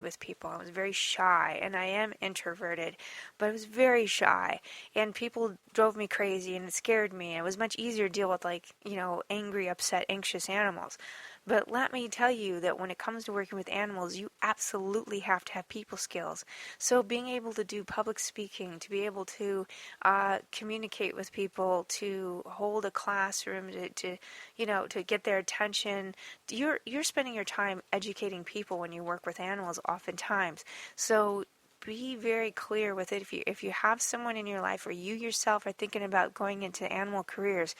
with people. I was very shy, and I am introverted, but I was very shy, and people drove me crazy, and it scared me. It was much easier to deal with, like, angry, upset, anxious animals. But let me tell you that when it comes to working with animals, you absolutely have to have people skills. So being able to do public speaking, to be able to communicate with people, to hold a classroom, to get their attention. You're spending your time educating people when you work with animals oftentimes. So be very clear with it. If you have someone in your life or you yourself are thinking about going into animal careers,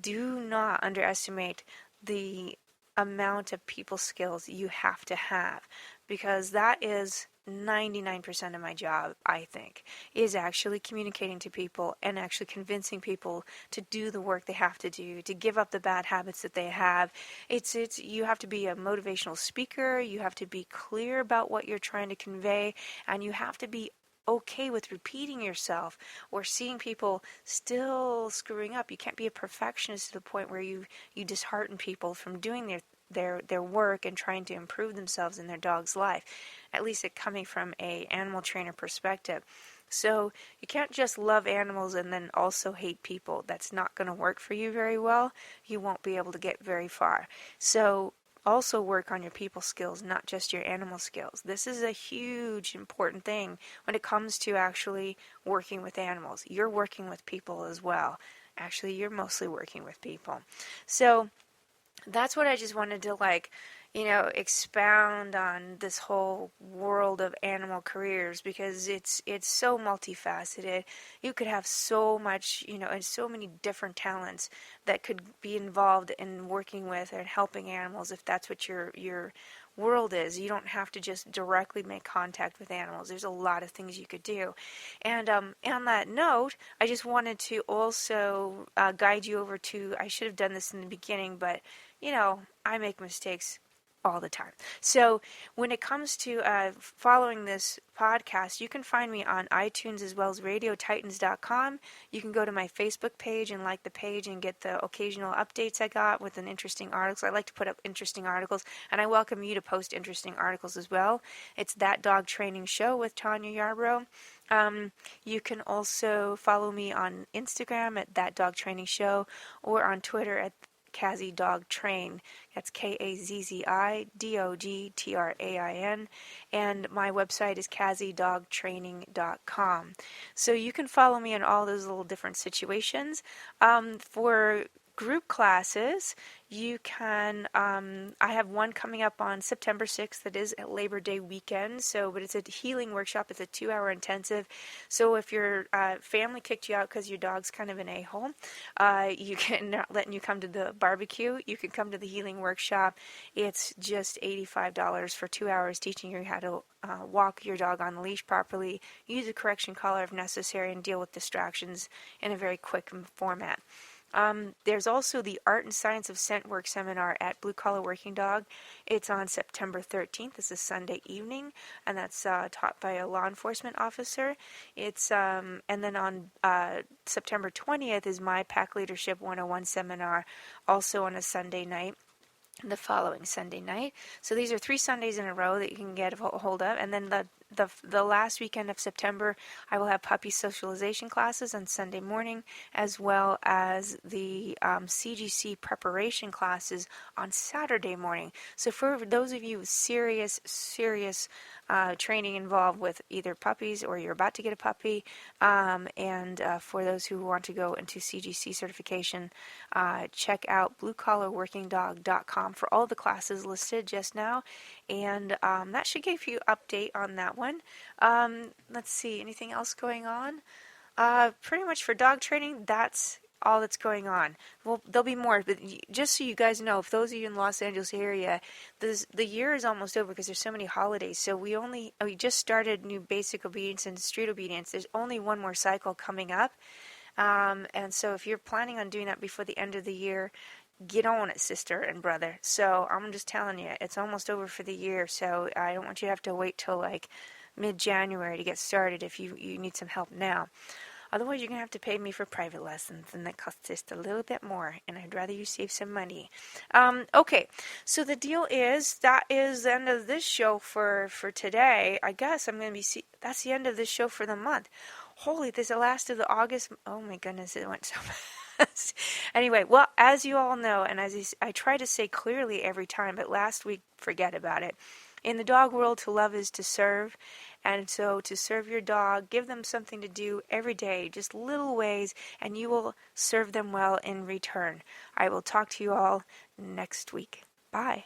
do not underestimate the amount of people skills you have to have, because that is 99% of my job, I think, is actually communicating to people and actually convincing people to do the work they have to do, to give up the bad habits that they have. It's you have to be a motivational speaker, you have to be clear about what you're trying to convey, and you have to be okay with repeating yourself or seeing people still screwing up. You can't be a perfectionist to the point where you dishearten people from doing their work and trying to improve themselves in their dog's life, at least it coming from a animal trainer perspective. So you can't just love animals and then also hate people. That's not going to work for you very well. You won't be able to get very far. So also work on your people skills, not just your animal skills. This is a huge important thing when it comes to actually working with animals. You're working with people as well. Actually, you're mostly working with people. So that's what I just wanted to expound on this whole world of animal careers, because it's so multifaceted. You could have so much, and so many different talents that could be involved in working with and helping animals if that's what your world is. You don't have to just directly make contact with animals. There's a lot of things you could do. And on that note, I just wanted to also guide you over to, I should have done this in the beginning, but I make mistakes all the time. So when it comes to following this podcast, you can find me on iTunes as well as radiotitans.com. You can go to my Facebook page and like the page and get the occasional updates I got with an interesting articles. I like to put up interesting articles, and I welcome you to post interesting articles as well. It's That Dog Training Show with Tanya Yarbrough. You can also follow me on Instagram at That Dog Training Show, or on Twitter at Kazzy Dog Train. That's KAZZIDOGTRAIN. And my website is kazzydogtraining.com. So you can follow me in all those little different situations. For group classes, you can, I have one coming up on September 6th that is at Labor Day weekend, but it's a healing workshop. It's a 2-hour intensive. So if your family kicked you out because your dog's kind of an a-hole, you can not letting you come to the barbecue, you can come to the healing workshop. It's just $85 for 2 hours, teaching you how to walk your dog on the leash properly, use a correction collar if necessary, and deal with distractions in a very quick format. There's also the Art and Science of Scent Work seminar at Blue Collar Working Dog. It's on September 13th. It's a Sunday evening, and that's taught by a law enforcement officer. And then on September 20th is my Pack Leadership 101 seminar, also on a Sunday night, the following Sunday night. So these are 3 Sundays in a row that you can get a hold of. And then the last weekend of September, I will have puppy socialization classes on Sunday morning, as well as the CGC preparation classes on Saturday morning. So for those of you with serious training involved with either puppies or you're about to get a puppy, and for those who want to go into CGC certification, check out bluecollarworkingdog.com for all the classes listed just now, and that should give you an update on that one. Let's see, anything else going on? Pretty much for dog training, that's all that's going on. Well, there'll be more, but just so you guys know, if those of you in Los Angeles area, the year is almost over because there's so many holidays. So we just started new basic obedience and street obedience. There's only one more cycle coming up, and so if you're planning on doing that before the end of the year, get on it, sister and brother. So I'm just telling you, it's almost over for the year. So I don't want you to have to wait till like mid-January to get started if you need some help now. Otherwise, you're going to have to pay me for private lessons, and that costs just a little bit more, and I'd rather you save some money. Okay, so the deal is that is the end of this show for today. I guess I'm going to be that's the end of this show for the month. Holy, this is the last of the August. Oh my goodness, it went so fast. Anyway, well, as you all know, and as I try to say clearly every time, but last week, forget about it. In the dog world, to love is to serve. And so to serve your dog, give them something to do every day, just little ways, and you will serve them well in return. I will talk to you all next week. Bye.